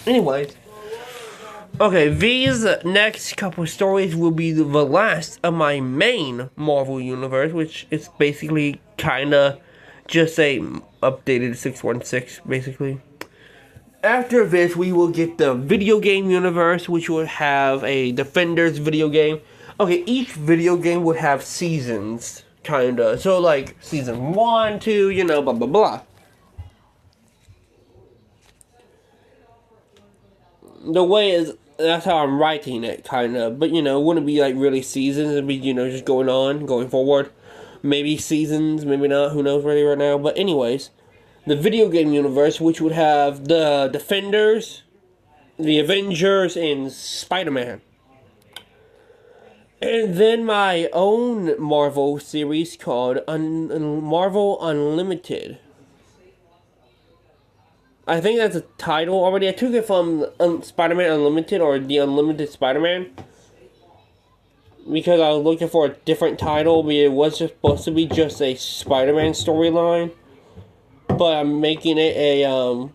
Anyways. Okay, these next couple stories will be the last of my main Marvel universe, which is basically kinda just a updated 616, basically. After this, we will get the video game universe, which will have a Defenders video game. Okay, each video game would have seasons, kinda. So, like, season 1, 2, blah, blah, blah. The way is, that's how I'm writing it, kinda. But, it wouldn't be, like, really seasons. It'd be, just going forward. Maybe seasons, maybe not. Who knows really right now. But anyways, the video game universe, which would have the Defenders, the Avengers, and Spider-Man. And then my own Marvel series called Marvel Unlimited. I think that's a title already. I took it from Spider-Man Unlimited or The Unlimited Spider-Man. Because I was looking for a different title. But it was just supposed to be just a Spider-Man storyline. But I'm making it a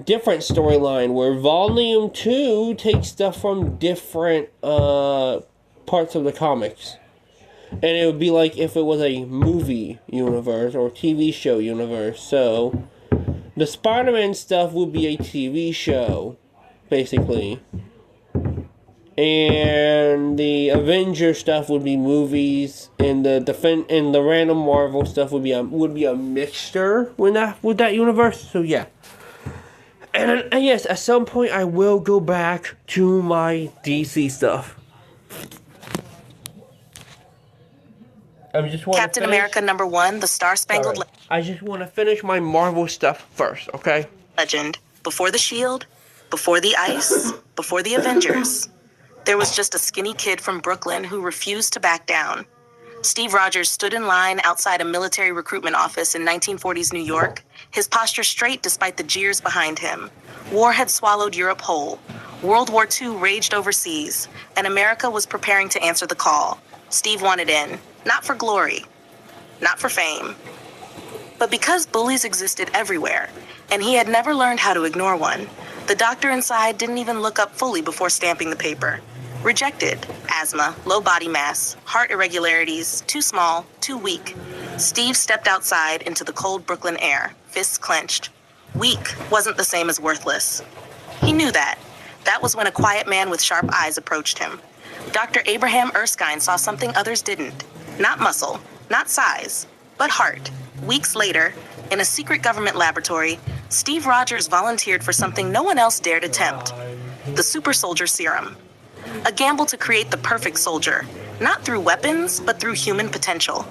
different storyline where Volume 2 takes stuff from different parts of the comics. And it would be like if it was a movie universe or TV show universe. So, the Spider-Man stuff would be a TV show, basically. And the Avenger stuff would be movies, and the random Marvel stuff would be a mixture with that universe. So yeah. And yes, at some point I will go back to my DC stuff. Captain America #1, The Star-Spangled I just want to finish my Marvel stuff first, okay? Legend. Before the Shield, before the Ice, before the Avengers. There was just a skinny kid from Brooklyn who refused to back down. Steve Rogers stood in line outside a military recruitment office in 1940s New York, his posture straight despite the jeers behind him. War had swallowed Europe whole. World War II raged overseas, and America was preparing to answer the call. Steve wanted in. Not for glory, not for fame, but because bullies existed everywhere, and he had never learned how to ignore one. The doctor inside didn't even look up fully before stamping the paper. Rejected. Asthma, low body mass, heart irregularities, too small, too weak. Steve stepped outside into the cold Brooklyn air, fists clenched. Weak wasn't the same as worthless. He knew that. That was when a quiet man with sharp eyes approached him. Dr. Abraham Erskine saw something others didn't. Not muscle, not size, but heart. Weeks later, in a secret government laboratory, Steve Rogers volunteered for something no one else dared attempt. The super soldier serum. A gamble to create the perfect soldier, not through weapons, but through human potential.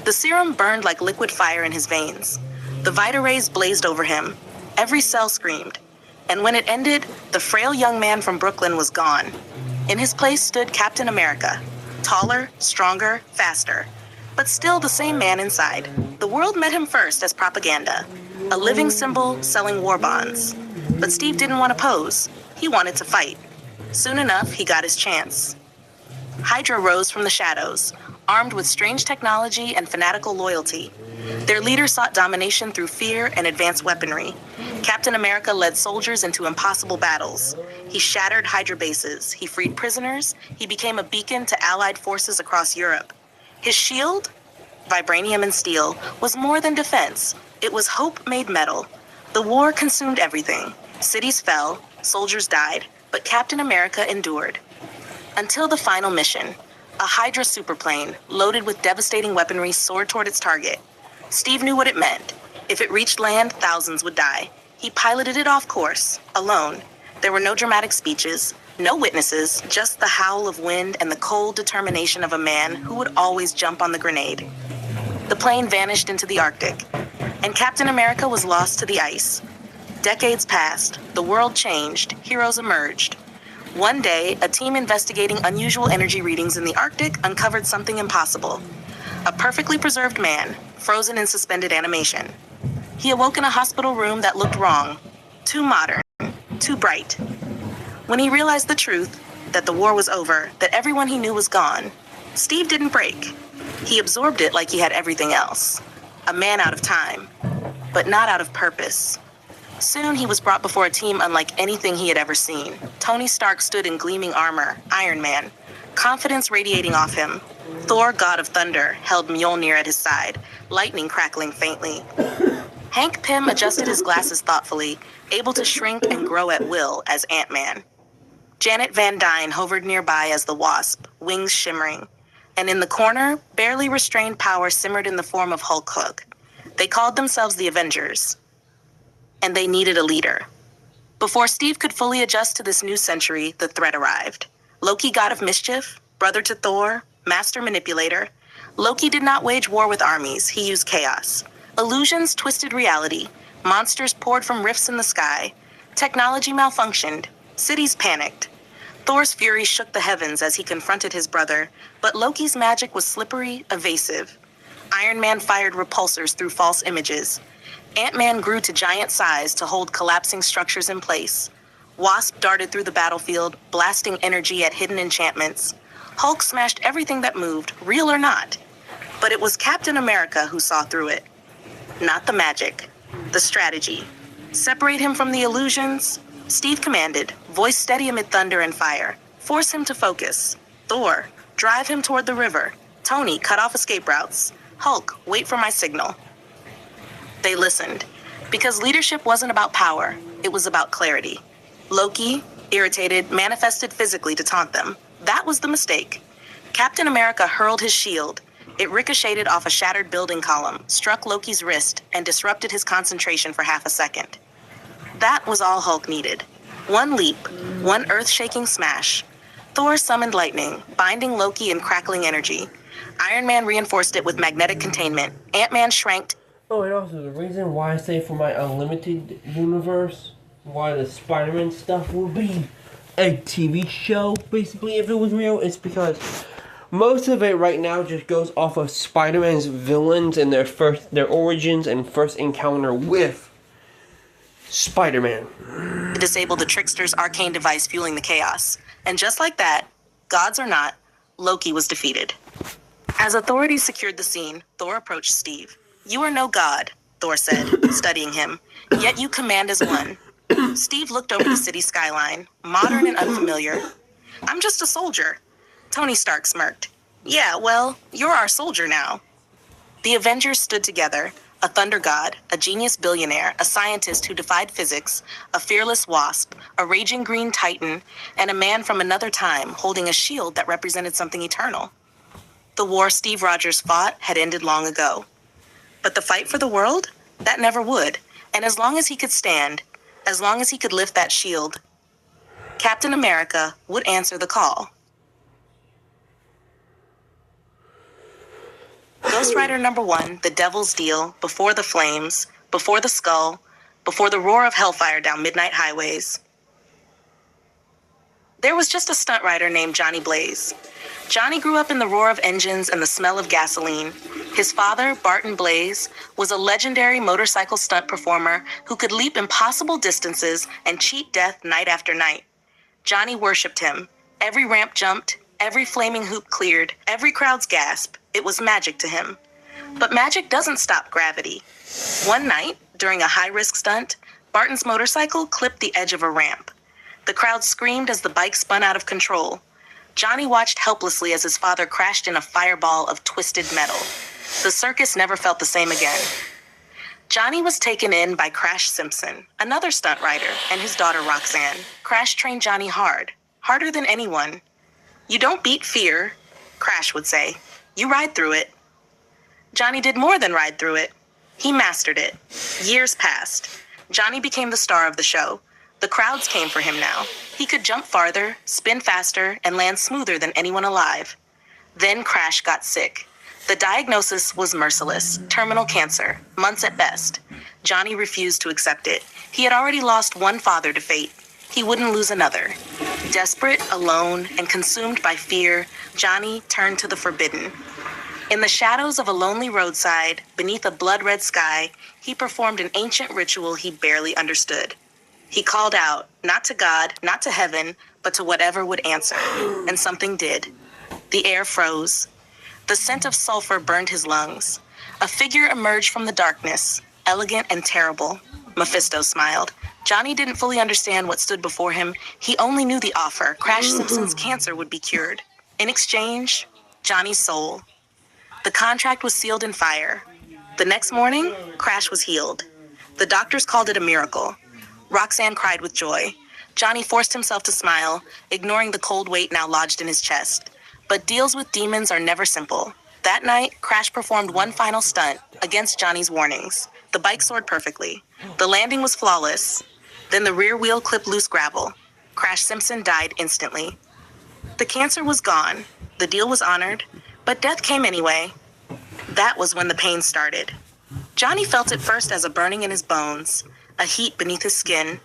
The serum burned like liquid fire in his veins. The Vita rays blazed over him. Every cell screamed. And when it ended, the frail young man from Brooklyn was gone. In his place stood Captain America. Taller, stronger, faster. But still the same man inside. The world met him first as propaganda. A living symbol selling war bonds. But Steve didn't want to pose. He wanted to fight. Soon enough, he got his chance. Hydra rose from the shadows, armed with strange technology and fanatical loyalty. Their leader sought domination through fear and advanced weaponry. Captain America led soldiers into impossible battles. He shattered Hydra bases, he freed prisoners, he became a beacon to Allied forces across Europe. His shield, vibranium and steel, was more than defense. It was hope made metal. The war consumed everything. Cities fell, soldiers died, but Captain America endured. Until the final mission, a Hydra superplane, loaded with devastating weaponry, soared toward its target. Steve knew what it meant. If it reached land, thousands would die. He piloted it off course, alone. There were no dramatic speeches, no witnesses, just the howl of wind and the cold determination of a man who would always jump on the grenade. The plane vanished into the Arctic, and Captain America was lost to the ice. Decades passed, the world changed, heroes emerged. One day, a team investigating unusual energy readings in the Arctic uncovered something impossible. A perfectly preserved man, frozen in suspended animation. He awoke in a hospital room that looked wrong, too modern, too bright. When he realized the truth, that the war was over, that everyone he knew was gone, Steve didn't break. He absorbed it like he had everything else. A man out of time. but not out of purpose. Soon he was brought before a team unlike anything he had ever seen. Tony Stark stood in gleaming armor, Iron Man, confidence radiating off him. Thor, God of Thunder, held Mjolnir at his side, lightning crackling faintly. Hank Pym adjusted his glasses thoughtfully, able to shrink and grow at will as Ant-Man. Janet Van Dyne hovered nearby as the Wasp, wings shimmering. And in the corner, barely restrained power simmered in the form of Hulk Hook. They called themselves the Avengers. And they needed a leader. Before Steve could fully adjust to this new century, the threat arrived. Loki, God of Mischief, brother to Thor, master manipulator. Loki did not wage war with armies, he used chaos. Illusions twisted reality. Monsters poured from rifts in the sky. Technology malfunctioned. Cities panicked. Thor's fury shook the heavens as he confronted his brother, but Loki's magic was slippery, evasive. Iron Man fired repulsors through false images. Ant-Man grew to giant size to hold collapsing structures in place. Wasp darted through the battlefield, blasting energy at hidden enchantments. Hulk smashed everything that moved, real or not. But it was Captain America who saw through it. Not the magic, the strategy. Separate him from the illusions? Steve commanded, voice steady amid thunder and fire. Force him to focus. Thor, drive him toward the river. Tony, cut off escape routes. Hulk, wait for my signal. They listened, because leadership wasn't about power, it was about clarity. Loki, irritated, manifested physically to taunt them. That was the mistake. Captain America hurled his shield. It ricocheted off a shattered building column, struck Loki's wrist, and disrupted his concentration for half a second. That was all Hulk needed. One leap, one earth-shaking smash. Thor summoned lightning, binding Loki in crackling energy. Iron Man reinforced it with magnetic containment. Ant-Man shrank. Oh, and also the reason why I say for my Unlimited universe, why the Spider-Man stuff will be a TV show, basically, if it was real, is because most of it right now just goes off of Spider-Man's villains and their origins and first encounter with Spider-Man. Disabled the trickster's arcane device fueling the chaos. And just like that, gods or not, Loki was defeated. As authorities secured the scene, Thor approached Steve. You are no god, Thor said, studying him, yet you command as one. Steve looked over the city skyline, modern and unfamiliar. I'm just a soldier. Tony Stark smirked. Yeah, well, you're our soldier now. The Avengers stood together, a thunder god, a genius billionaire, a scientist who defied physics, a fearless wasp, a raging green titan, and a man from another time holding a shield that represented something eternal. The war Steve Rogers fought had ended long ago. But the fight for the world? That never would. And as long as he could stand, as long as he could lift that shield, Captain America would answer the call. Ghost Rider #1, The Devil's Deal, Before the Flames, Before the Skull, Before the Roar of Hellfire Down Midnight Highways. There was just a stunt rider named Johnny Blaze. Johnny grew up in the roar of engines and the smell of gasoline. His father, Barton Blaze, was a legendary motorcycle stunt performer who could leap impossible distances and cheat death night after night. Johnny worshipped him. Every ramp jumped, every flaming hoop cleared, every crowd's gasp. It was magic to him. But magic doesn't stop gravity. One night, during a high-risk stunt, Barton's motorcycle clipped the edge of a ramp. The crowd screamed as the bike spun out of control. Johnny watched helplessly as his father crashed in a fireball of twisted metal. The circus never felt the same again. Johnny was taken in by Crash Simpson, another stunt rider, and his daughter Roxanne. Crash trained Johnny hard, harder than anyone. You don't beat fear, Crash would say. You ride through it. Johnny did more than ride through it. He mastered it. Years passed. Johnny became the star of the show. The crowds came for him now. He could jump farther, spin faster, and land smoother than anyone alive. Then Crash got sick. The diagnosis was merciless, terminal cancer, months at best. Johnny refused to accept it. He had already lost one father to fate. He wouldn't lose another. Desperate, alone, and consumed by fear, Johnny turned to the forbidden. In the shadows of a lonely roadside, beneath a blood-red sky, he performed an ancient ritual he barely understood. He called out, not to God, not to heaven, but to whatever would answer. And something did. The air froze. The scent of sulfur burned his lungs. A figure emerged from the darkness. elegant and terrible. Mephisto smiled. Johnny didn't fully understand what stood before him. He only knew the offer. Crash Simpson's cancer would be cured. In exchange, Johnny's soul. The contract was sealed in fire. The next morning, Crash was healed. The doctors called it a miracle. Roxanne cried with joy. Johnny forced himself to smile, ignoring the cold weight now lodged in his chest. But deals with demons are never simple. That night, Crash performed one final stunt against Johnny's warnings. The bike soared perfectly. The landing was flawless. Then the rear wheel clipped loose gravel. Crash Simpson died instantly. The cancer was gone. The deal was honored. But death came anyway. That was when the pain started. Johnny felt it first as a burning in his bones, a heat beneath his skin.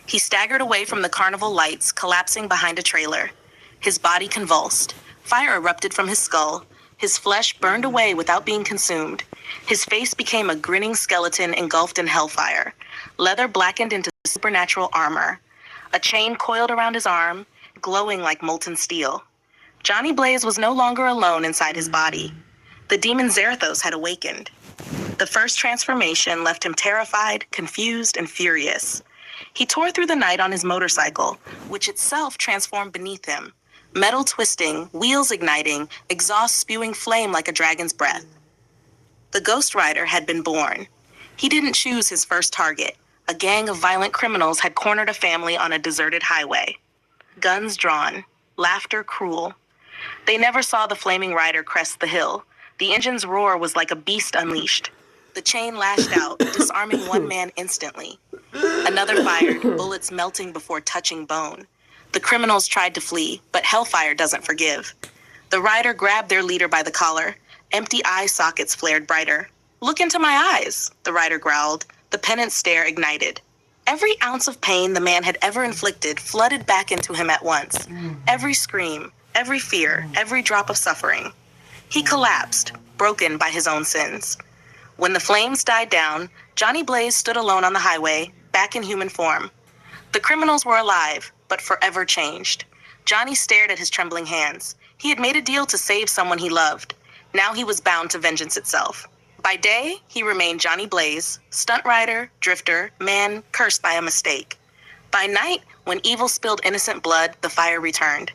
He staggered away from the carnival lights, collapsing behind a trailer. His body convulsed. Fire erupted from his skull. His flesh burned away without being consumed. His face became a grinning skeleton engulfed in hellfire. Leather blackened into supernatural armor. A chain coiled around his arm, glowing like molten steel. Johnny Blaze was no longer alone inside his body. The demon Zarathos had awakened. The first transformation left him terrified, confused, and furious. He tore through the night on his motorcycle, which itself transformed beneath him. Metal twisting, wheels igniting, exhaust spewing flame like a dragon's breath. The Ghost Rider had been born. He didn't choose his first target. A gang of violent criminals had cornered a family on a deserted highway. Guns drawn, laughter cruel. They never saw the flaming rider crest the hill. The engine's roar was like a beast unleashed. The chain lashed out, disarming one man instantly. Another fired, bullets melting before touching bone. The criminals tried to flee, but hellfire doesn't forgive. The rider grabbed their leader by the collar. Empty eye sockets flared brighter. "Look into my eyes," the rider growled. The penitent stare ignited. Every ounce of pain the man had ever inflicted flooded back into him at once. Every scream, every fear, every drop of suffering. He collapsed, broken by his own sins. When the flames died down, Johnny Blaze stood alone on the highway, back in human form. The criminals were alive, but forever changed. Johnny stared at his trembling hands. He had made a deal to save someone he loved. Now he was bound to vengeance itself. By day, he remained Johnny Blaze, stunt rider, drifter, man cursed by a mistake. By night, when evil spilled innocent blood, the fire returned.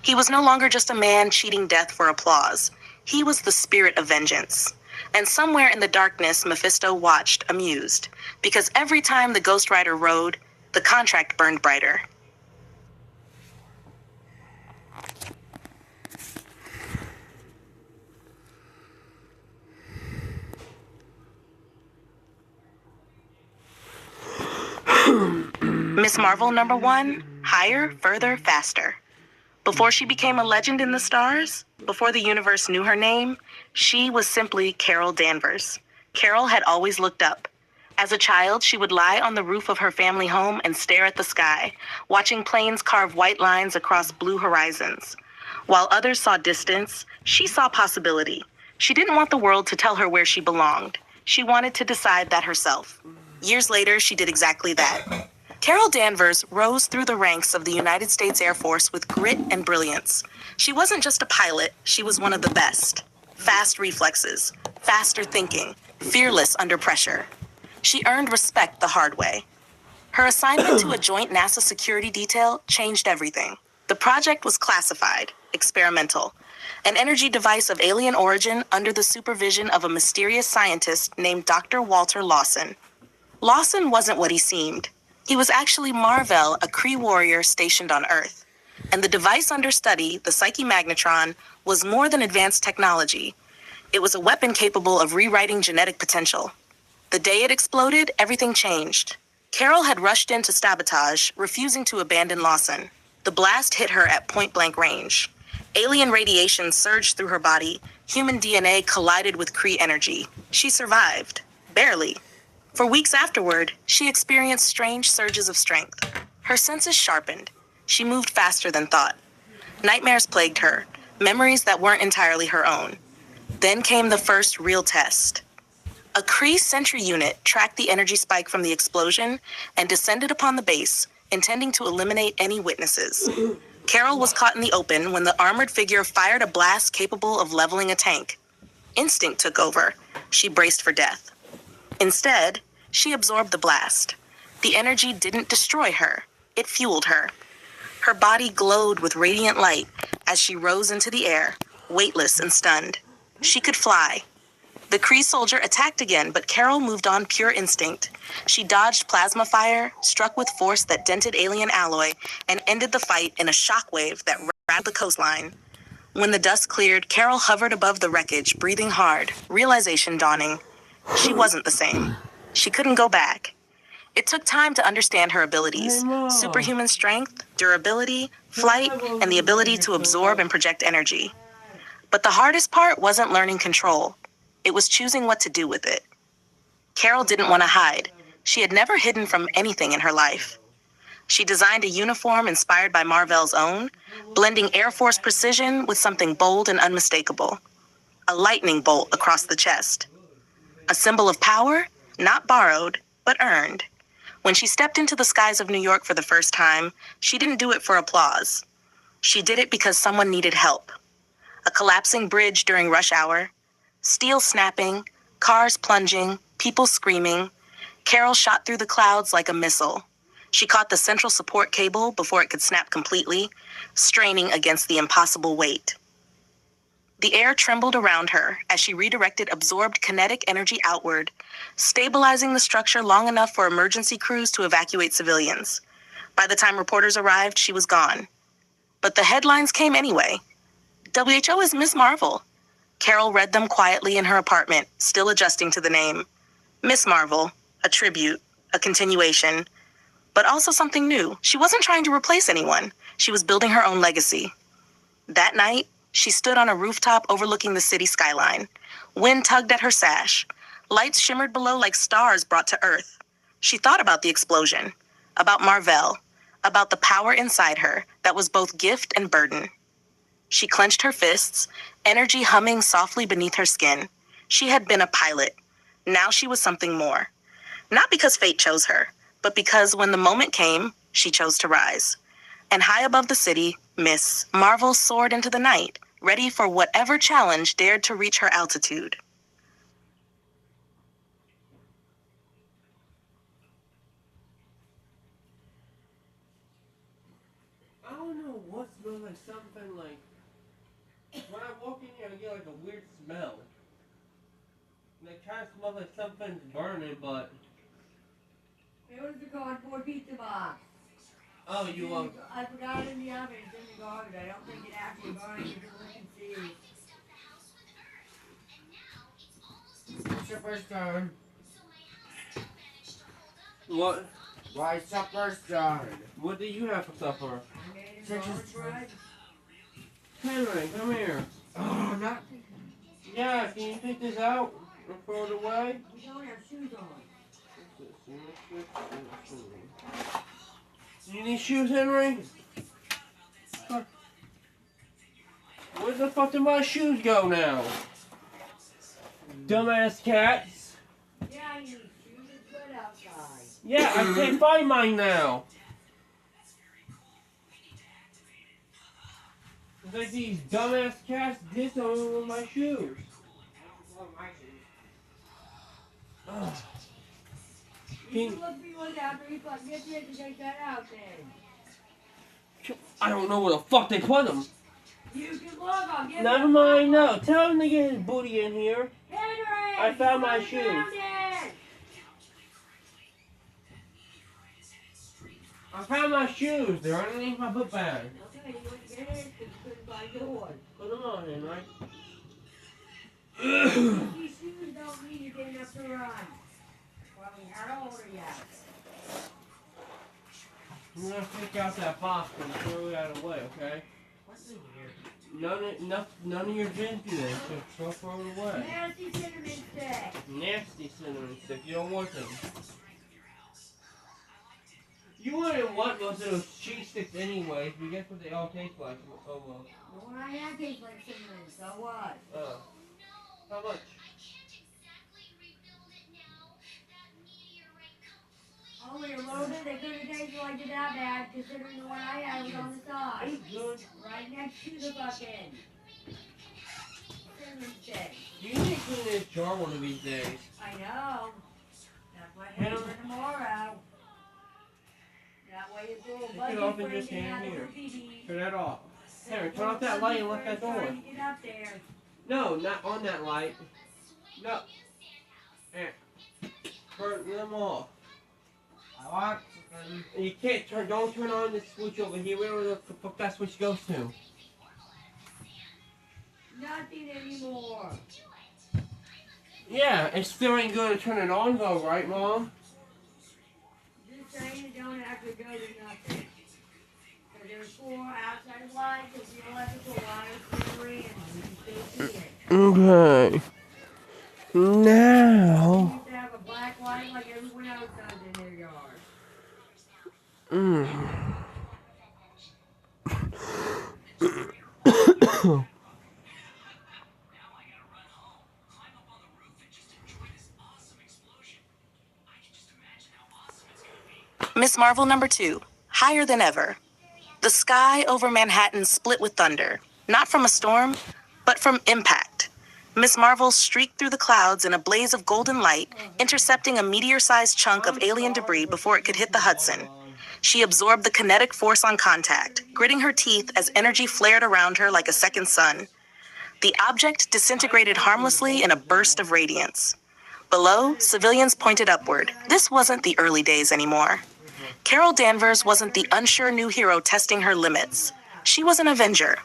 He was no longer just a man cheating death for applause. He was the spirit of vengeance. And somewhere in the darkness, Mephisto watched, amused, because every time the Ghost Rider rode, the contract burned brighter. Miss Marvel #1, higher, further, faster. Before she became a legend in the stars, before the universe knew her name, she was simply Carol Danvers. Carol had always looked up. As a child, she would lie on the roof of her family home and stare at the sky, watching planes carve white lines across blue horizons. While others saw distance, she saw possibility. She didn't want the world to tell her where she belonged. She wanted to decide that herself. Years later, she did exactly that. Carol Danvers rose through the ranks of the United States Air Force with grit and brilliance. She wasn't just a pilot, she was one of the best. Fast reflexes, faster thinking, fearless under pressure. She earned respect the hard way. Her assignment to a joint NASA security detail changed everything. The project was classified, experimental, an energy device of alien origin under the supervision of a mysterious scientist named Dr. Walter Lawson. Lawson wasn't what he seemed. He was actually Mar-Vell, a Kree warrior stationed on Earth. And the device under study, the Psyche Magnetron, was more than advanced technology. It was a weapon capable of rewriting genetic potential. The day it exploded, everything changed. Carol had rushed in to sabotage, refusing to abandon Lawson. The blast hit her at point-blank range. Alien radiation surged through her body. Human DNA collided with Kree energy. She survived. Barely. For weeks afterward, she experienced strange surges of strength. Her senses sharpened. She moved faster than thought. Nightmares plagued her, memories that weren't entirely her own. Then came the first real test. A Kree sentry unit tracked the energy spike from the explosion and descended upon the base, intending to eliminate any witnesses. Carol was caught in the open when the armored figure fired a blast capable of leveling a tank. Instinct took over. She braced for death. Instead, She absorbed the blast. The energy didn't destroy her. It fueled her. Her body glowed with radiant light as she rose into the air, weightless and stunned. She could fly. The Kree soldier attacked again, but Carol moved on pure instinct. She dodged plasma fire, struck with force that dented alien alloy, and ended the fight in a shockwave that rattled the coastline. When the dust cleared, Carol hovered above the wreckage, breathing hard, realization dawning. She wasn't the same. She couldn't go back. It took time to understand her abilities: superhuman strength, durability, flight, and the ability to absorb and project energy. But the hardest part wasn't learning control. It was choosing what to do with it. Carol didn't want to hide. She had never hidden from anything in her life. She designed a uniform inspired by Mar-Vell's own, blending Air Force precision with something bold and unmistakable. A lightning bolt across the chest. A symbol of power, not borrowed, but earned. When she stepped into the skies of New York for the first time, she didn't do it for applause. She did it because someone needed help. A collapsing bridge during rush hour, steel snapping, cars plunging, people screaming. Carol shot through the clouds like a missile. She caught the central support cable before it could snap completely, straining against the impossible weight. The air trembled around her as she redirected absorbed kinetic energy outward, stabilizing the structure long enough for emergency crews to evacuate civilians. By the time reporters arrived, she was gone. But the headlines came anyway. WHO is Miss Marvel. Carol read them quietly in her apartment, still adjusting to the name. Miss Marvel, a tribute, a continuation, but also something new. She wasn't trying to replace anyone. She was building her own legacy. That night, she stood on a rooftop overlooking the city skyline. Wind tugged at her sash. Lights shimmered below like stars brought to Earth. She thought about the explosion, about Mar-Vell, about the power inside her that was both gift and burden. She clenched her fists, energy humming softly beneath her skin. She had been a pilot. Now she was something more. Not because fate chose her, but because when the moment came, she chose to rise. And high above the city, Miss Marvel soared into the night, ready for whatever challenge dared to reach her altitude. I don't know what smells like something like. When I walk in here, I get like a weird smell. And it kind of smells like something's burning, but. It was the cardboard pizza box. Oh, you I forgot it in the oven. It's in the garbage. I don't think it actually burned. You can look and see. It's supper's done. What? Why supper's done? What do you have for supper? I made it garbage bread. Henry, come here. Oh, not. Yeah, can you take this out and throw it away? We don't have shoes on. You need shoes, Henry? Where the fuck did my shoes go now? Dumbass cats. Yeah, I need shoes. It's wet outside. Yeah, I can't find mine now. It's like these dumbass cats did something with my shoes. Ugh. You can look me one after you fucking get it to take that out then. I don't know where the fuck they put them. You can look. I'll get Never it. mind, no. Tell him to get his booty in here. Henry! I found my you shoes. found it! I found my shoes. They're underneath my book bag. Okay, you went to get it because you couldn't find yours. Put them on, Henry. These shoes don't mean you're good enough to run. Well, how old are you? I'm gonna take out that box and throw that away, okay? What's in here? None of your gin today, so throw it away. Nasty cinnamon stick. Nasty cinnamon stick. You don't want them. You wouldn't want most of those cheese sticks anyways, but guess what they all taste like? Oh well. The one I had tastes like cinnamon, so what? How much? Oh, you're loaded. They couldn't taste like it that bad, considering the one I had was on the side. Good. Right next to the fucking cinnamon stick. You need to clean this jar one of these days. I know. That's what Hey, you throw a Take it buggy off and frame just hand out here. of the Turn that off. Henry, turn off that light and lock that door. Trying to get up there. No, not on that light. No. Here. Turn them off. I want chicken. You can't don't turn on the switch over here. Where the fuck that switch goes to? Nothing anymore. Yeah, it still ain't going to turn it on though, right, Mom? Just saying it don't have to go to nothing. So there's 4 outside lights and the electrical wires that are in. You can still see it. Okay. Now. You used to have a black light like everyone else does in their yard. Miss Marvel number 2, higher than ever. The sky over Manhattan split with thunder, not from a storm, but from impact. Miss Marvel streaked through the clouds in a blaze of golden light, intercepting a meteor-sized chunk of alien debris before it could hit the Hudson. She absorbed the kinetic force on contact, gritting her teeth as energy flared around her like a second sun. The object disintegrated harmlessly in a burst of radiance. Below, civilians pointed upward. This wasn't the early days anymore. Carol Danvers wasn't the unsure new hero testing her limits. She was an Avenger.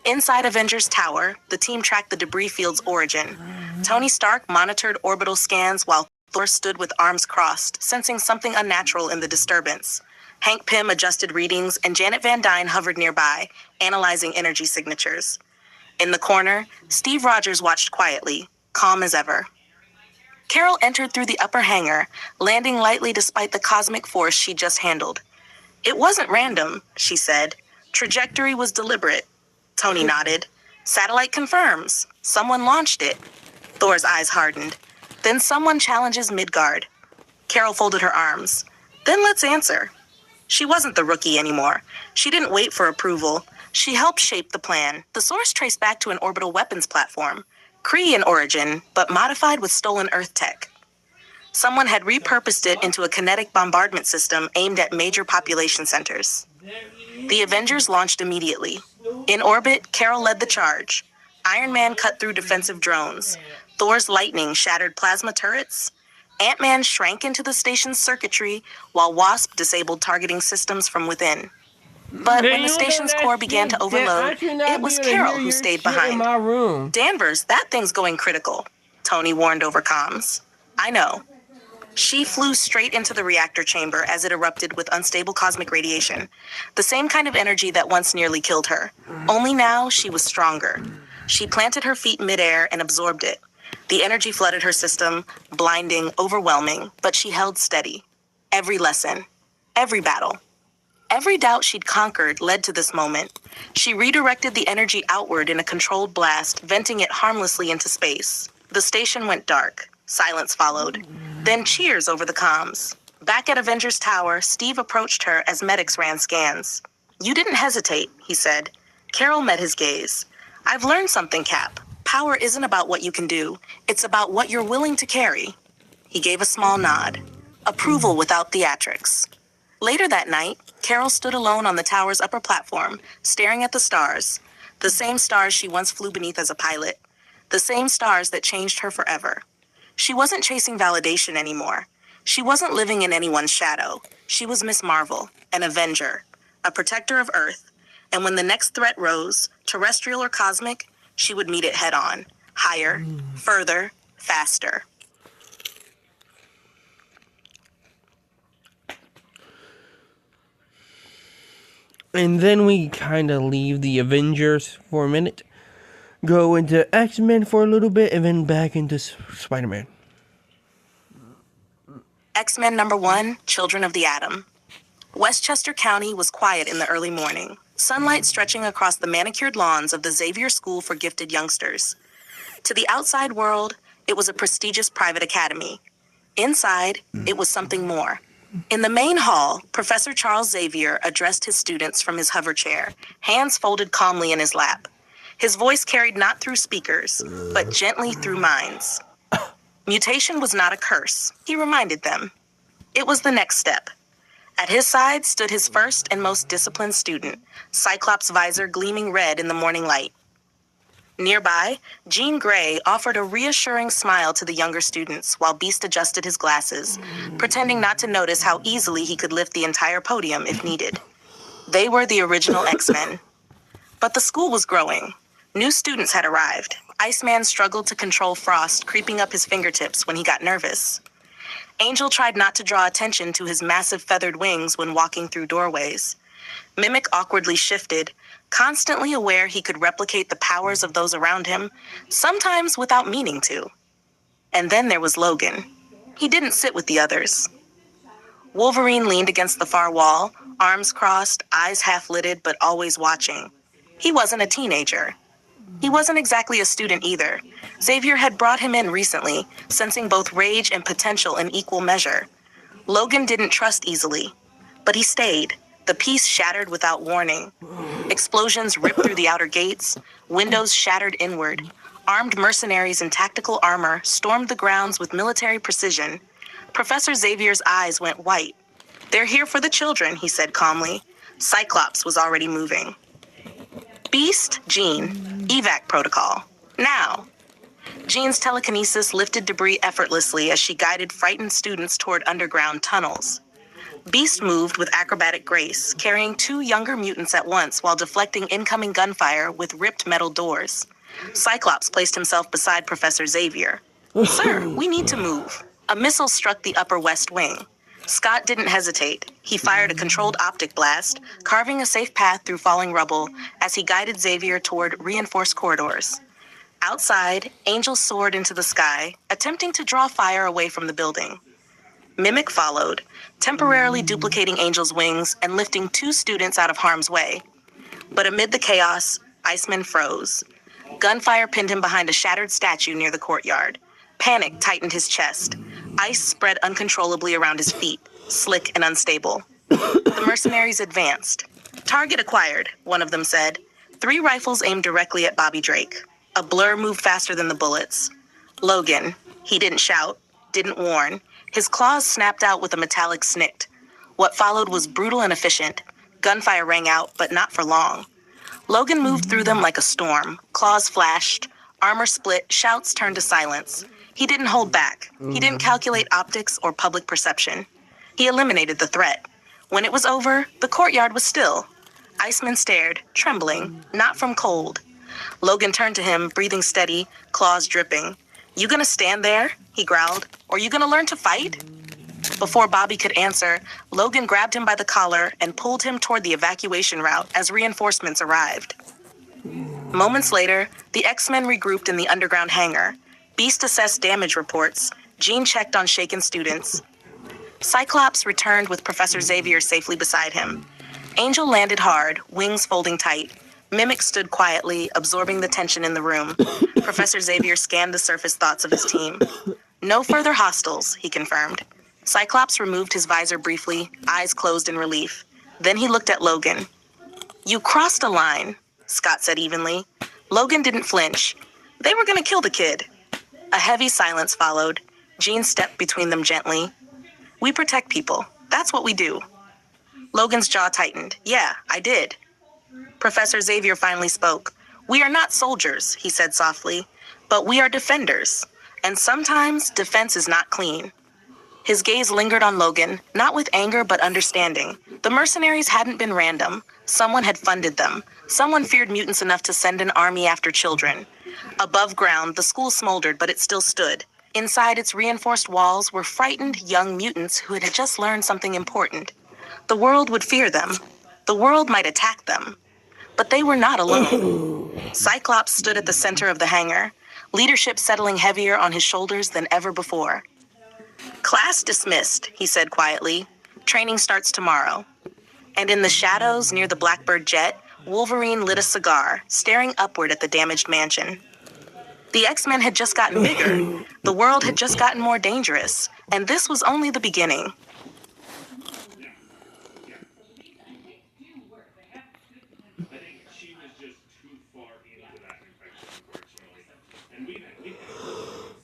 Inside Avengers Tower, the team tracked the debris field's origin. Tony Stark monitored orbital scans while Thor stood with arms crossed, sensing something unnatural in the disturbance. Hank Pym adjusted readings, and Janet Van Dyne hovered nearby, analyzing energy signatures. In the corner, Steve Rogers watched quietly, calm as ever. Carol entered through the upper hangar, landing lightly despite the cosmic force she just handled. It wasn't random, she said. Trajectory was deliberate. Tony nodded. Satellite confirms. Someone launched it. Thor's eyes hardened. Then someone challenges Midgard. Carol folded her arms. Then let's answer. She wasn't the rookie anymore. She didn't wait for approval. She helped shape the plan. The source traced back to an orbital weapons platform. Kree in origin, but modified with stolen Earth tech. Someone had repurposed it into a kinetic bombardment system aimed at major population centers. The Avengers launched immediately. In orbit, Carol led the charge. Iron Man cut through defensive drones. Thor's lightning shattered plasma turrets. Ant-Man shrank into the station's circuitry, while Wasp disabled targeting systems from within. But when the station's core began to overload, it was Carol who stayed behind. In my room. Danvers, that thing's going critical, Tony warned over comms. I know. She flew straight into the reactor chamber as it erupted with unstable cosmic radiation. The same kind of energy that once nearly killed her. Only now, she was stronger. She planted her feet midair and absorbed it. The energy flooded her system, blinding, overwhelming, but she held steady. Every lesson, every battle. Every doubt she'd conquered led to this moment. She redirected the energy outward in a controlled blast, venting it harmlessly into space. The station went dark. Silence followed. Then cheers over the comms. Back at Avengers Tower, Steve approached her as medics ran scans. You didn't hesitate, he said. Carol met his gaze. I've learned something, Cap. Power isn't about what you can do. It's about what you're willing to carry. He gave a small nod. Approval without theatrics. Later that night, Carol stood alone on the tower's upper platform, staring at the stars. The same stars she once flew beneath as a pilot. The same stars that changed her forever. She wasn't chasing validation anymore. She wasn't living in anyone's shadow. She was Miss Marvel, an Avenger, a protector of Earth. And when the next threat rose, terrestrial or cosmic, she would meet it head on. Higher, further, faster. And then we kind of leave the Avengers for a minute, go into X-Men for a little bit, and then back into Spider-Man. X-Men number 1, Children of the Atom. Westchester County was quiet in the early morning, sunlight stretching across the manicured lawns of the Xavier School for Gifted Youngsters. To the outside world, it was a prestigious private academy. Inside, it was something more. In the main hall, Professor Charles Xavier addressed his students from his hover chair, hands folded calmly in his lap. His voice carried not through speakers, but gently through minds. Mutation was not a curse, he reminded them. It was the next step. At his side stood his first and most disciplined student, Cyclops' visor gleaming red in the morning light. Nearby, Jean Grey offered a reassuring smile to the younger students while Beast adjusted his glasses, pretending not to notice how easily he could lift the entire podium if needed. They were the original X-Men. But the school was growing. New students had arrived. Iceman struggled to control frost creeping up his fingertips when he got nervous. Angel tried not to draw attention to his massive feathered wings when walking through doorways. Mimic awkwardly shifted, constantly aware he could replicate the powers of those around him, sometimes without meaning to. And then there was Logan. He didn't sit with the others. Wolverine leaned against the far wall, arms crossed, eyes half-lidded, but always watching. He wasn't a teenager. He wasn't exactly a student either. Xavier had brought him in recently, sensing both rage and potential in equal measure. Logan didn't trust easily, but he stayed. The peace shattered without warning. Explosions ripped through the outer gates, windows shattered inward. Armed mercenaries in tactical armor stormed the grounds with military precision. Professor Xavier's eyes went white. "They're here for the children," he said calmly. Cyclops was already moving. Beast, Jean, evac protocol. Now. Jean's telekinesis lifted debris effortlessly as she guided frightened students toward underground tunnels. Beast moved with acrobatic grace, carrying 2 younger mutants at once while deflecting incoming gunfire with ripped metal doors. Cyclops placed himself beside Professor Xavier. "Sir, we need to move." A missile struck the upper west wing. Scott didn't hesitate. He fired a controlled optic blast, carving a safe path through falling rubble as he guided Xavier toward reinforced corridors. Outside, Angel soared into the sky, attempting to draw fire away from the building. Mimic followed, temporarily duplicating Angel's wings and lifting 2 students out of harm's way. But amid the chaos, Iceman froze. Gunfire pinned him behind a shattered statue near the courtyard. Panic tightened his chest. Ice spread uncontrollably around his feet, slick and unstable. The mercenaries advanced. "Target acquired," one of them said. 3 rifles aimed directly at Bobby Drake. A blur moved faster than the bullets. Logan. He didn't shout, didn't warn. His claws snapped out with a metallic snick. What followed was brutal and efficient. Gunfire rang out, but not for long. Logan moved through them like a storm. Claws flashed, armor split, shouts turned to silence. He didn't hold back. He didn't calculate optics or public perception. He eliminated the threat. When it was over, the courtyard was still. Iceman stared, trembling, not from cold. Logan turned to him, breathing steady, claws dripping. "You gonna stand there?" he growled. "Or you gonna learn to fight?" Before Bobby could answer, Logan grabbed him by the collar and pulled him toward the evacuation route as reinforcements arrived. Moments later, the X-Men regrouped in the underground hangar. Beast assessed damage reports. Jean checked on shaken students. Cyclops returned with Professor Xavier safely beside him. Angel landed hard, wings folding tight. Mimic stood quietly, absorbing the tension in the room. Professor Xavier scanned the surface thoughts of his team. "No further hostiles," he confirmed. Cyclops removed his visor briefly, eyes closed in relief. Then he looked at Logan. "You crossed a line," Scott said evenly. Logan didn't flinch. They were gonna kill the kid. A heavy silence followed. Jean stepped between them gently. "We protect people. That's what we do." Logan's jaw tightened. "Yeah, I did." Professor Xavier finally spoke. "We are not soldiers," he said softly, "but we are defenders. And sometimes defense is not clean." His gaze lingered on Logan, not with anger but understanding. The mercenaries hadn't been random. Someone had funded them. Someone feared mutants enough to send an army after children. Above ground, the school smoldered, but it still stood. Inside its reinforced walls were frightened young mutants who had just learned something important. The world would fear them. The world might attack them. But they were not alone. Cyclops stood at the center of the hangar, leadership settling heavier on his shoulders than ever before. "Class dismissed," he said quietly. "Training starts tomorrow." And in the shadows near the Blackbird jet, Wolverine lit a cigar, staring upward at the damaged mansion. The X-Men had just gotten bigger. The world had just gotten more dangerous. And this was only the beginning.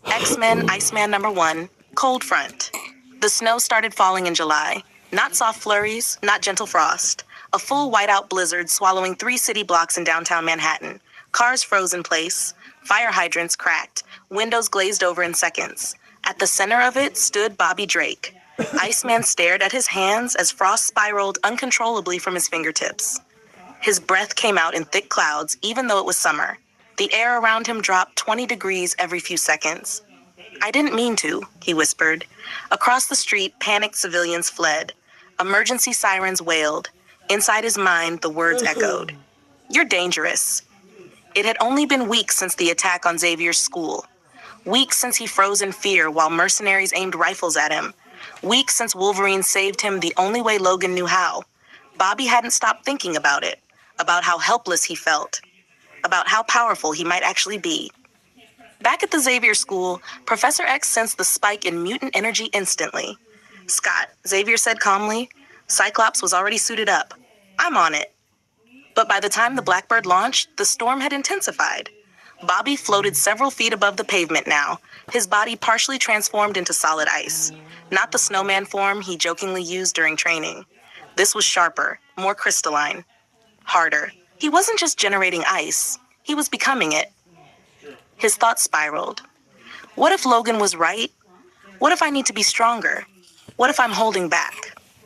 X-Men Iceman #1, Cold Front. The snow started falling in July. Not soft flurries, not gentle frost. A full whiteout blizzard swallowing 3 city blocks in downtown Manhattan. Cars froze in place. Fire hydrants cracked. Windows glazed over in seconds. At the center of it stood Bobby Drake. Iceman stared at his hands as frost spiraled uncontrollably from his fingertips. His breath came out in thick clouds, even though it was summer. The air around him dropped 20 degrees every few seconds. "I didn't mean to," he whispered. Across the street, panicked civilians fled. Emergency sirens wailed. Inside his mind, the words echoed. "You're dangerous." It had only been weeks since the attack on Xavier's school. Weeks since he froze in fear while mercenaries aimed rifles at him. Weeks since Wolverine saved him the only way Logan knew how. Bobby hadn't stopped thinking about it, about how helpless he felt, about how powerful he might actually be. Back at the Xavier school, Professor X sensed the spike in mutant energy instantly. "Scott," Xavier said calmly. Cyclops was already suited up. "I'm on it." But by the time the Blackbird launched, the storm had intensified. Bobby floated several feet above the pavement now, his body partially transformed into solid ice. Not the snowman form he jokingly used during training. This was sharper, more crystalline, harder. He wasn't just generating ice, he was becoming it. His thoughts spiraled. What if Logan was right? What if I need to be stronger? What if I'm holding back?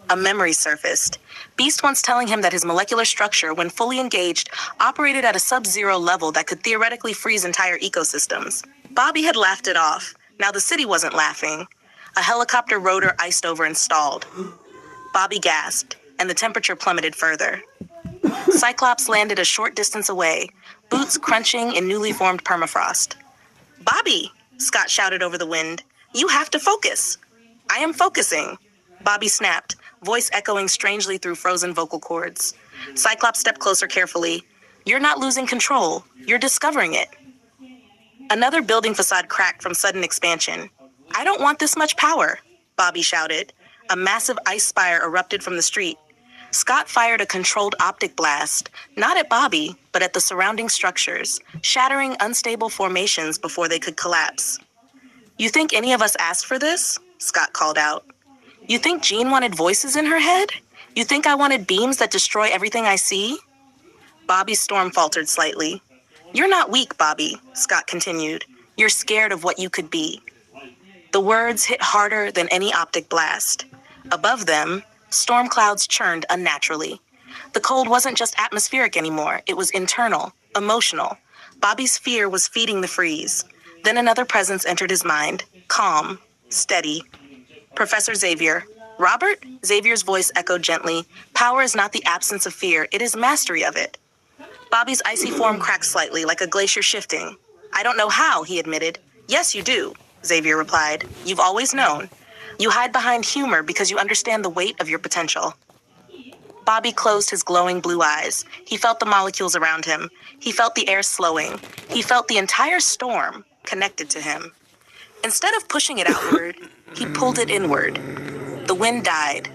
A memory surfaced. Beast once telling him that his molecular structure, when fully engaged, operated at a sub-zero level that could theoretically freeze entire ecosystems. Bobby had laughed it off. Now the city wasn't laughing. A helicopter rotor iced over and stalled. Bobby gasped, and the temperature plummeted further. Cyclops landed a short distance away, boots crunching in newly formed permafrost. "Bobby!" Scott shouted over the wind. "You have to focus." "I am focusing." Bobby snapped, voice echoing strangely through frozen vocal cords. Cyclops stepped closer carefully. "You're not losing control. You're discovering it." Another building facade cracked from sudden expansion. "I don't want this much power," Bobby shouted. A massive ice spire erupted from the street. Scott fired a controlled optic blast, not at Bobby, but at the surrounding structures, shattering unstable formations before they could collapse. "You think any of us asked for this?" Scott called out. "You think Jean wanted voices in her head? You think I wanted beams that destroy everything I see?" Bobby's storm faltered slightly. "You're not weak, Bobby," Scott continued. "You're scared of what you could be." The words hit harder than any optic blast. Above them, storm clouds churned unnaturally. The cold wasn't just atmospheric anymore, it was internal, emotional. Bobby's fear was feeding the freeze. Then another presence entered his mind, calm, steady. "Professor Xavier." "Robert?" Xavier's voice echoed gently. "Power is not the absence of fear, it is mastery of it." Bobby's icy form cracked slightly, like a glacier shifting. "I don't know how," he admitted. "Yes, you do," Xavier replied. "You've always known. You hide behind humor because you understand the weight of your potential." Bobby closed his glowing blue eyes. He felt the molecules around him. He felt the air slowing. He felt the entire storm connected to him. Instead of pushing it outward, he pulled it inward. The wind died.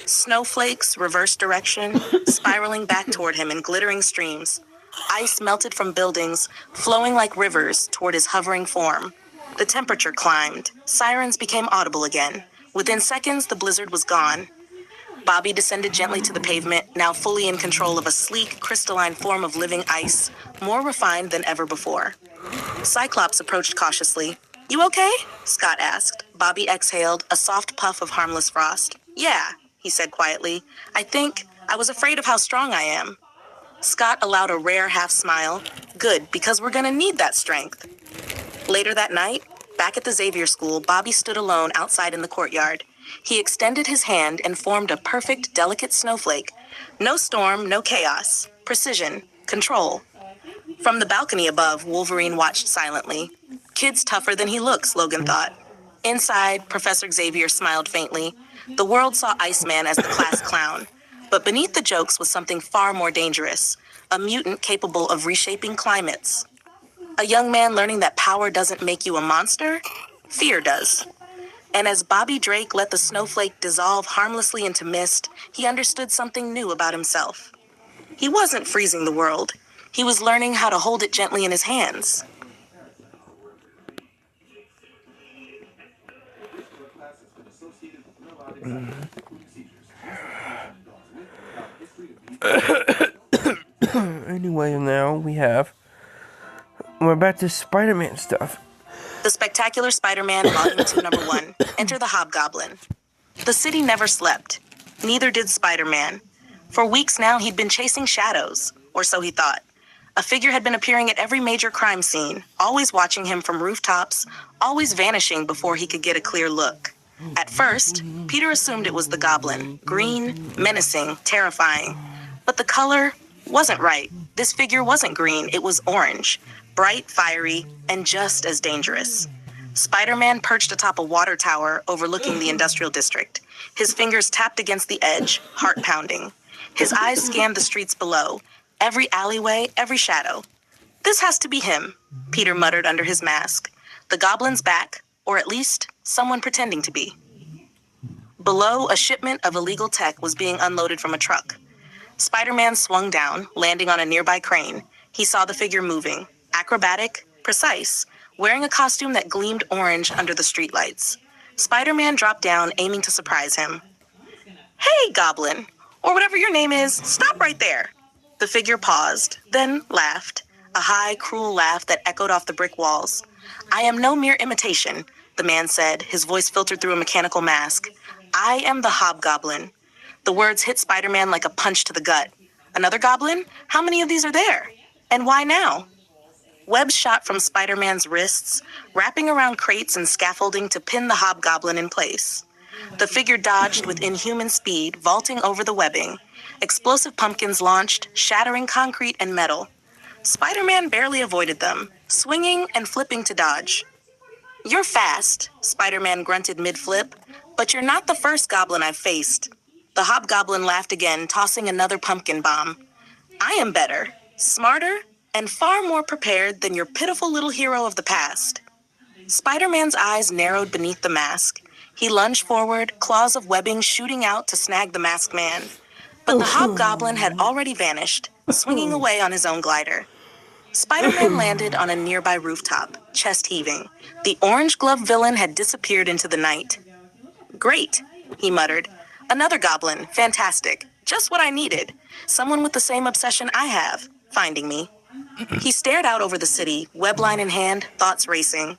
Snowflakes reversed direction, spiraling back toward him in glittering streams. Ice melted from buildings, flowing like rivers toward his hovering form. The temperature climbed. Sirens became audible again. Within seconds, the blizzard was gone. Bobby descended gently to the pavement, now fully in control of a sleek, crystalline form of living ice, more refined than ever before. Cyclops approached cautiously. "You okay?" Scott asked. Bobby exhaled, a soft puff of harmless frost. "Yeah," he said quietly. I was afraid of how strong I am." Scott allowed a rare half smile. "Good, because we're gonna need that strength." Later that night, back at the Xavier school, Bobby stood alone outside in the courtyard. He extended his hand and formed a perfect, delicate snowflake. No storm, no chaos. Precision. Control. From the balcony above, Wolverine watched silently. Kid's tougher than he looks, Logan thought. Inside, Professor Xavier smiled faintly. The world saw Iceman as the class clown. But beneath the jokes was something far more dangerous. A mutant capable of reshaping climates. A young man learning that power doesn't make you a monster, fear does. And as Bobby Drake let the snowflake dissolve harmlessly into mist, he understood something new about himself. He wasn't freezing the world. He was learning how to hold it gently in his hands. Anyway, now we're back to Spider-Man stuff. The Spectacular Spider-Man Volume 2, Number 1. Enter the Hobgoblin. The city never slept. Neither did Spider-Man. For weeks now, he'd been chasing shadows, or so he thought. A figure had been appearing at every major crime scene, always watching him from rooftops, always vanishing before he could get a clear look. At first, Peter assumed it was the Goblin, green, menacing, terrifying. But the color wasn't right. This figure wasn't green, it was orange, bright, fiery, and just as dangerous. Spider-Man perched atop a water tower overlooking the industrial district. His fingers tapped against the edge, heart pounding. His eyes scanned the streets below, every alleyway, every shadow. This has to be him, Peter muttered under his mask. The Goblin's back, or at least someone pretending to be. Below, a shipment of illegal tech was being unloaded from a truck. Spider-Man swung down, landing on a nearby crane. He saw the figure moving, acrobatic, precise, wearing a costume that gleamed orange under the streetlights. Spider-Man dropped down, aiming to surprise him. "Hey, Goblin, or whatever your name is, stop right there." The figure paused, then laughed, a high, cruel laugh that echoed off the brick walls. "I am no mere imitation," the man said, his voice filtered through a mechanical mask. "I am the Hobgoblin." The words hit Spider-Man like a punch to the gut. "Another goblin? How many of these are there? And why now?" Webs shot from Spider-Man's wrists, wrapping around crates and scaffolding to pin the Hobgoblin in place. The figure dodged with inhuman speed, vaulting over the webbing. Explosive pumpkins launched, shattering concrete and metal. Spider-Man barely avoided them, swinging and flipping to dodge. "You're fast," Spider-Man grunted mid-flip, "but you're not the first goblin I've faced." The Hobgoblin laughed again, tossing another pumpkin bomb. "I am better, smarter, and far more prepared than your pitiful little hero of the past." Spider-Man's eyes narrowed beneath the mask. He lunged forward, claws of webbing shooting out to snag the masked man. But the Hobgoblin had already vanished, swinging away on his own glider. Spider-Man landed on a nearby rooftop, chest heaving. The orange-gloved villain had disappeared into the night. "Great," he muttered. "Another goblin, fantastic. Just what I needed. Someone with the same obsession I have, finding me." He stared out over the city, webline in hand, thoughts racing.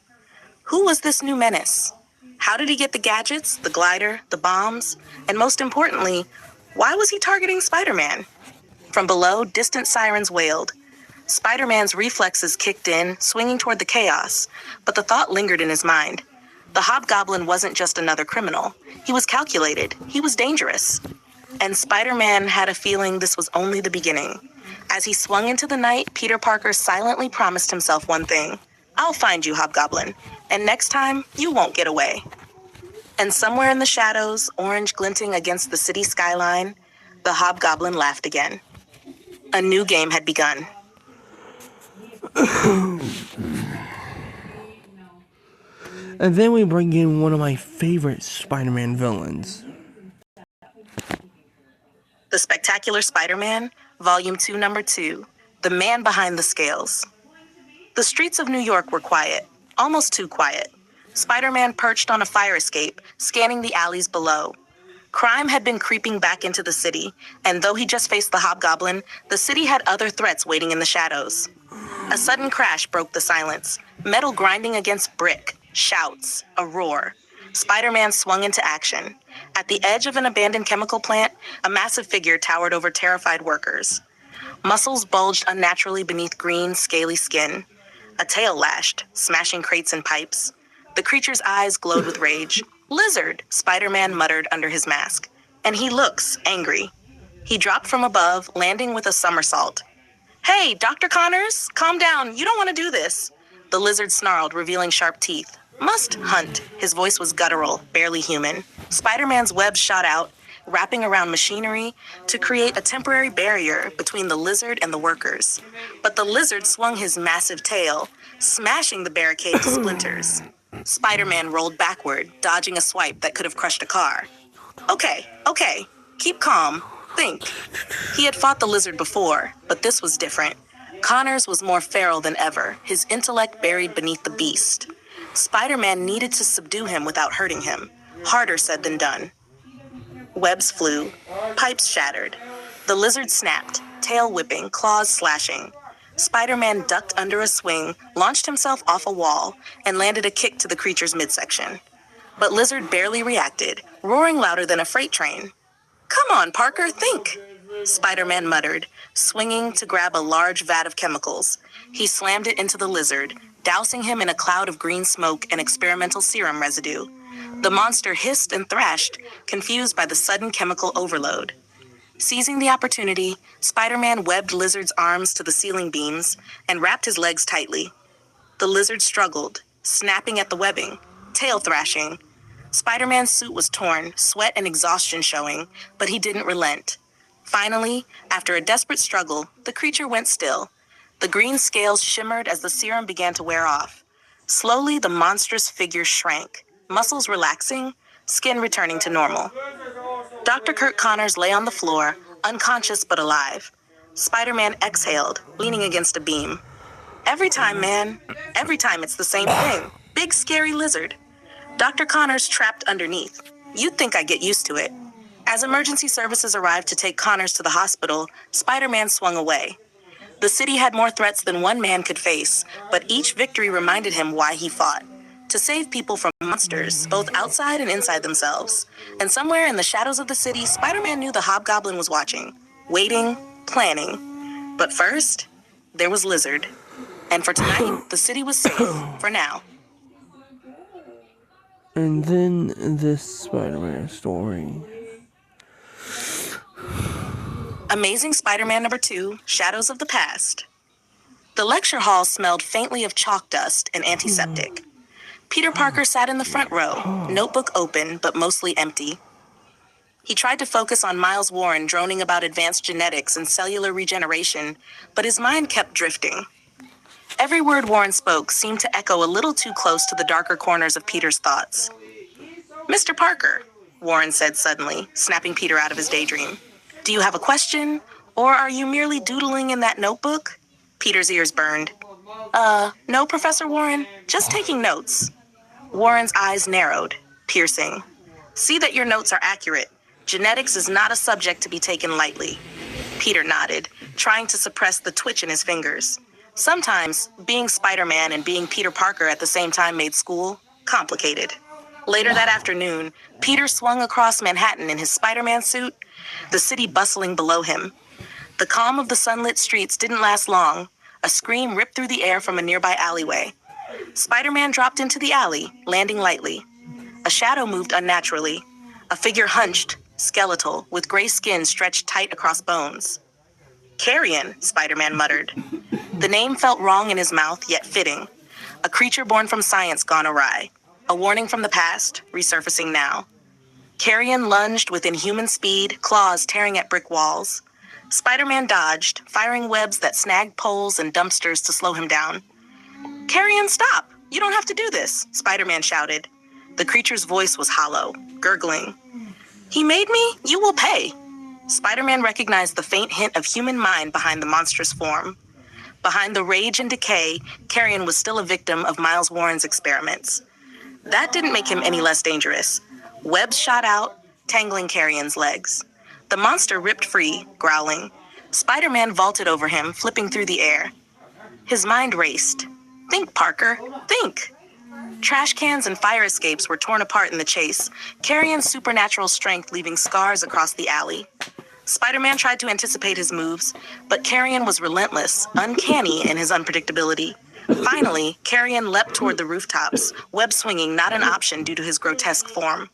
Who was this new menace? How did he get the gadgets, the glider, the bombs? And most importantly, why was he targeting Spider-Man? From below, distant sirens wailed. Spider-Man's reflexes kicked in, swinging toward the chaos, but the thought lingered in his mind. The Hobgoblin wasn't just another criminal. He was calculated. He was dangerous. And Spider-Man had a feeling this was only the beginning. As he swung into the night, Peter Parker silently promised himself one thing. "I'll find you, Hobgoblin, and next time, you won't get away." And somewhere in the shadows, orange glinting against the city skyline, the Hobgoblin laughed again. A new game had begun. And then we bring in one of my favorite Spider-Man villains. The Spectacular Spider-Man, Volume 2, Number 2, The Man Behind the Scales. The streets of New York were quiet, almost too quiet. Spider-Man perched on a fire escape, scanning the alleys below. Crime had been creeping back into the city, and though he just faced the Hobgoblin, the city had other threats waiting in the shadows. A sudden crash broke the silence, metal grinding against brick, shouts, a roar. Spider-Man swung into action. At the edge of an abandoned chemical plant, a massive figure towered over terrified workers. Muscles bulged unnaturally beneath green, scaly skin. A tail lashed, smashing crates and pipes. The creature's eyes glowed with rage. "Lizard," Spider-Man muttered under his mask. "And he looks angry." He dropped from above, landing with a somersault. "Hey, Dr. Connors, calm down. You don't want to do this." The lizard snarled, revealing sharp teeth. "Must hunt." His voice was guttural, barely human. Spider-Man's webs shot out, wrapping around machinery to create a temporary barrier between the lizard and the workers. But the lizard swung his massive tail, smashing the barricade to splinters. Spider-Man rolled backward, dodging a swipe that could have crushed a car. Okay, keep calm. Think." He had fought the lizard before, but this was different. Connors was more feral than ever, his intellect buried beneath the beast. Spider-Man needed to subdue him without hurting him. Harder said than done. Webs flew. Pipes shattered. The lizard snapped, tail whipping, claws slashing. Spider-Man ducked under a swing, launched himself off a wall, and landed a kick to the creature's midsection. But Lizard barely reacted, roaring louder than a freight train. "Come on, Parker, think," Spider-Man muttered, swinging to grab a large vat of chemicals. He slammed it into the lizard, dousing him in a cloud of green smoke and experimental serum residue. The monster hissed and thrashed, confused by the sudden chemical overload. Seizing the opportunity, Spider-Man webbed Lizard's arms to the ceiling beams and wrapped his legs tightly. The lizard struggled, snapping at the webbing, tail thrashing. Spider-Man's suit was torn, sweat and exhaustion showing, but he didn't relent. Finally, after a desperate struggle, the creature went still. The green scales shimmered as the serum began to wear off. Slowly, the monstrous figure shrank, muscles relaxing, skin returning to normal. Dr. Kurt Connors lay on the floor, unconscious but alive. Spider-Man exhaled, leaning against a beam. "Every time, man. Every time it's the same thing. Big scary lizard." Dr. Connors trapped underneath. "You'd think I'd get used to it." As emergency services arrived to take Connors to the hospital, Spider-Man swung away. The city had more threats than one man could face, but each victory reminded him why he fought. To save people from monsters, both outside and inside themselves. And somewhere in the shadows of the city, Spider-Man knew the Hobgoblin was watching, waiting, planning. But first, there was Lizard. And for tonight, the city was safe, for now. And then this Spider-Man story. Amazing Spider-Man number 2, Shadows of the Past. The lecture hall smelled faintly of chalk dust and antiseptic. Peter Parker sat in the front row, notebook open but mostly empty. He tried to focus on Miles Warren droning about advanced genetics and cellular regeneration, but his mind kept drifting. Every word Warren spoke seemed to echo a little too close to the darker corners of Peter's thoughts. "Mr. Parker," Warren said suddenly, snapping Peter out of his daydream. "Do you have a question? Or are you merely doodling in that notebook?" Peter's ears burned. No, Professor Warren, just taking notes." Warren's eyes narrowed, piercing. "See that your notes are accurate. Genetics is not a subject to be taken lightly." Peter nodded, trying to suppress the twitch in his fingers. Sometimes, being Spider-Man and being Peter Parker at the same time made school complicated. Later that afternoon, Peter swung across Manhattan in his Spider-Man suit, the city bustling below him. The calm of the sunlit streets didn't last long. A scream ripped through the air from a nearby alleyway. Spider-Man dropped into the alley, landing lightly. A shadow moved unnaturally. A figure hunched, skeletal, with gray skin stretched tight across bones. "Carrion," Spider-Man muttered. The name felt wrong in his mouth, yet fitting. A creature born from science gone awry. A warning from the past, resurfacing now. Carrion lunged with inhuman speed, claws tearing at brick walls. Spider-Man dodged, firing webs that snagged poles and dumpsters to slow him down. "Carrion, stop! You don't have to do this," Spider-Man shouted. The creature's voice was hollow, gurgling. "He made me? You will pay." Spider-Man recognized the faint hint of human mind behind the monstrous form. Behind the rage and decay, Carrion was still a victim of Miles Warren's experiments. That didn't make him any less dangerous. Webs shot out, tangling Carrion's legs. The monster ripped free, growling. Spider-Man vaulted over him, flipping through the air. His mind raced. "Think, Parker, think!" Trash cans and fire escapes were torn apart in the chase, Carrion's supernatural strength leaving scars across the alley. Spider-Man tried to anticipate his moves, but Carrion was relentless, uncanny in his unpredictability. Finally, Carrion leapt toward the rooftops, web swinging not an option due to his grotesque form.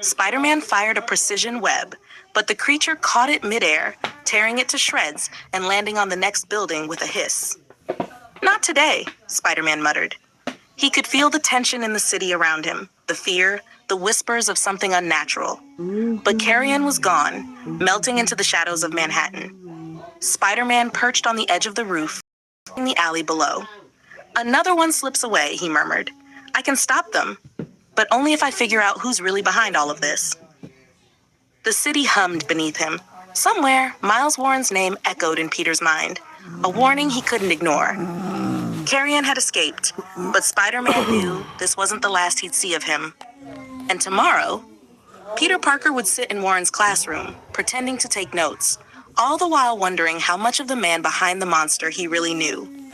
Spider-Man fired a precision web, but the creature caught it midair, tearing it to shreds and landing on the next building with a hiss. "Not today," Spider-Man muttered. He could feel the tension in the city around him, the fear, the whispers of something unnatural. But Carrion was gone, melting into the shadows of Manhattan. Spider-Man perched on the edge of the roof, in the alley below. "Another one slips away," he murmured. "I can stop them, but only if I figure out who's really behind all of this." The city hummed beneath him. Somewhere, Miles Warren's name echoed in Peter's mind, a warning he couldn't ignore. Carrion had escaped, but Spider-Man knew this wasn't the last he'd see of him. And tomorrow, Peter Parker would sit in Warren's classroom, pretending to take notes, all the while wondering how much of the man behind the monster he really knew.